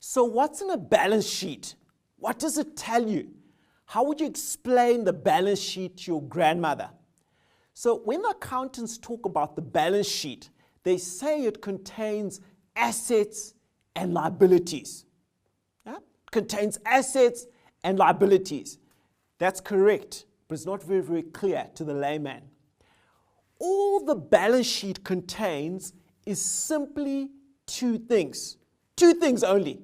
So what's in a balance sheet? What does it tell you? How would you explain the balance sheet to your grandmother? So when the accountants talk about the balance sheet, they say it contains assets and liabilities. Yeah? It contains assets and liabilities. That's correct, but it's not very, very clear to the layman. All the balance sheet contains is simply two things only.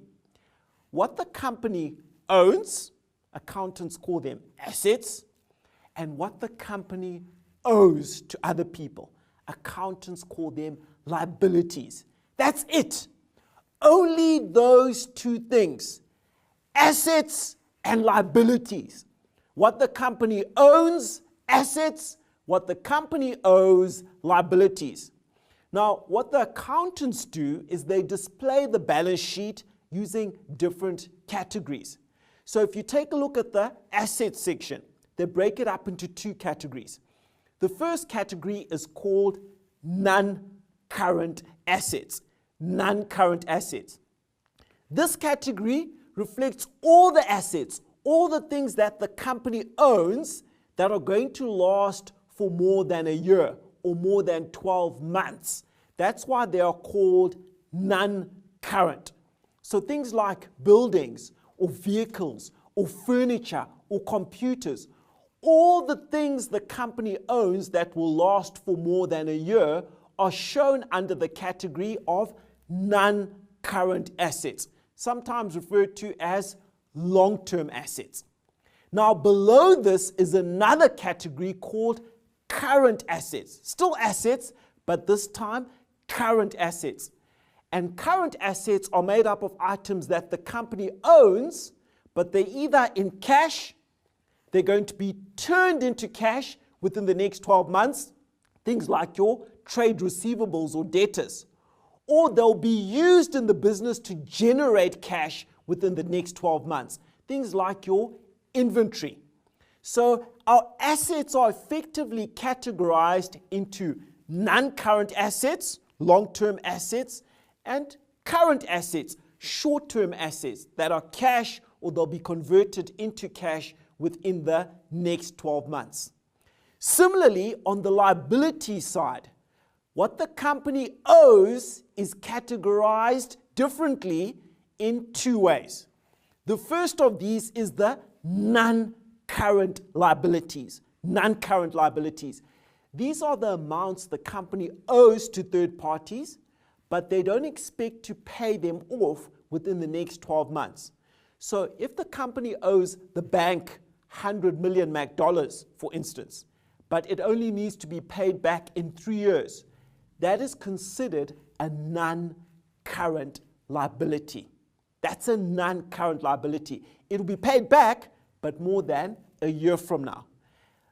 What the company owns, accountants call them assets, and what the company owes to other people, accountants call them liabilities. That's it. Only those two things, assets and liabilities. What the company owns, assets, what the company owes, liabilities. Now, what the accountants do is they display the balance sheet using different categories. So if you take a look at the assets section, they break it up into two categories. The first category is called non-current assets. Non-current assets. This category reflects all the assets, all the things that the company owns that are going to last for more than a year or more than 12 months. That's why they are called non-current. So things like buildings or vehicles or furniture or computers, all the things the company owns that will last for more than a year are shown under the category of non-current assets, sometimes referred to as long-term assets. Now below this is another category called current assets. Still assets, but this time current assets. And current assets are made up of items that the company owns, but they're either in cash, they're going to be turned into cash within the next 12 months, things like your trade receivables or debtors, or they'll be used in the business to generate cash within the next 12 months, things like your inventory. So our assets are effectively categorized into non-current assets, long-term assets, and current assets, short-term assets that are cash or they'll be converted into cash within the next 12 months. Similarly, on the liability side, what the company owes is categorized differently in two ways. The first of these is the non-current liabilities. Non-current liabilities. These are the amounts the company owes to third parties, but they don't expect to pay them off within the next 12 months. So if the company owes the bank $100 million, for instance, but it only needs to be paid back in 3 years, that is considered a non-current liability. That's a non-current liability. It will be paid back, but more than a year from now.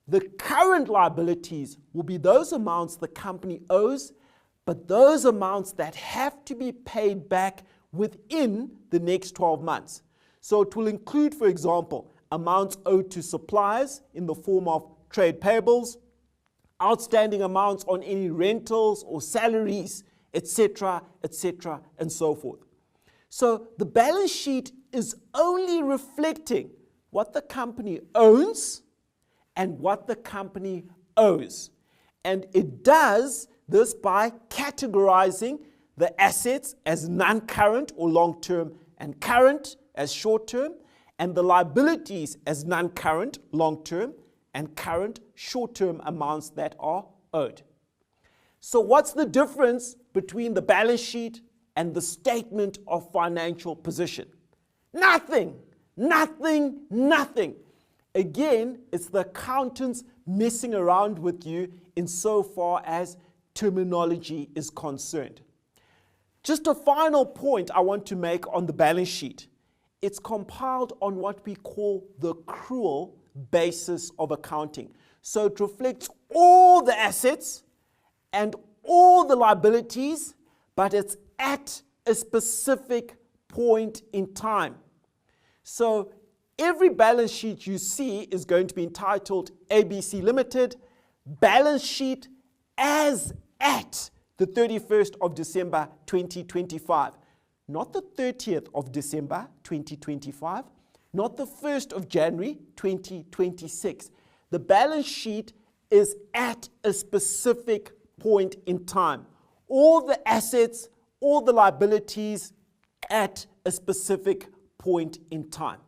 The current liabilities will be those amounts the company owes, but those amounts that have to be paid back within the next 12 months. So it will include, for example, amounts owed to suppliers in the form of trade payables, outstanding amounts on any rentals or salaries, etc., etc., and so forth. So the balance sheet is only reflecting what the company owns and what the company owes. And it does this by categorizing the assets as non-current or long-term and current as short-term, and the liabilities as non-current, long-term, and current, short-term amounts that are owed. So what's the difference between the balance sheet and the statement of financial position? Nothing, nothing, nothing. Again, it's the accountants messing around with you insofar as terminology is concerned. Just a final point I want to make on the balance sheet. It's compiled on what we call the accrual basis of accounting. So it reflects all the assets and all the liabilities, but it's at a specific point in time. So every balance sheet you see is going to be entitled ABC Limited, balance sheet as at the 31st of December 2025. not the 30th of December 2025, not the 1st of January 2026. The balance sheet is at a specific point in time. All the assets, all the liabilities at a specific point in time.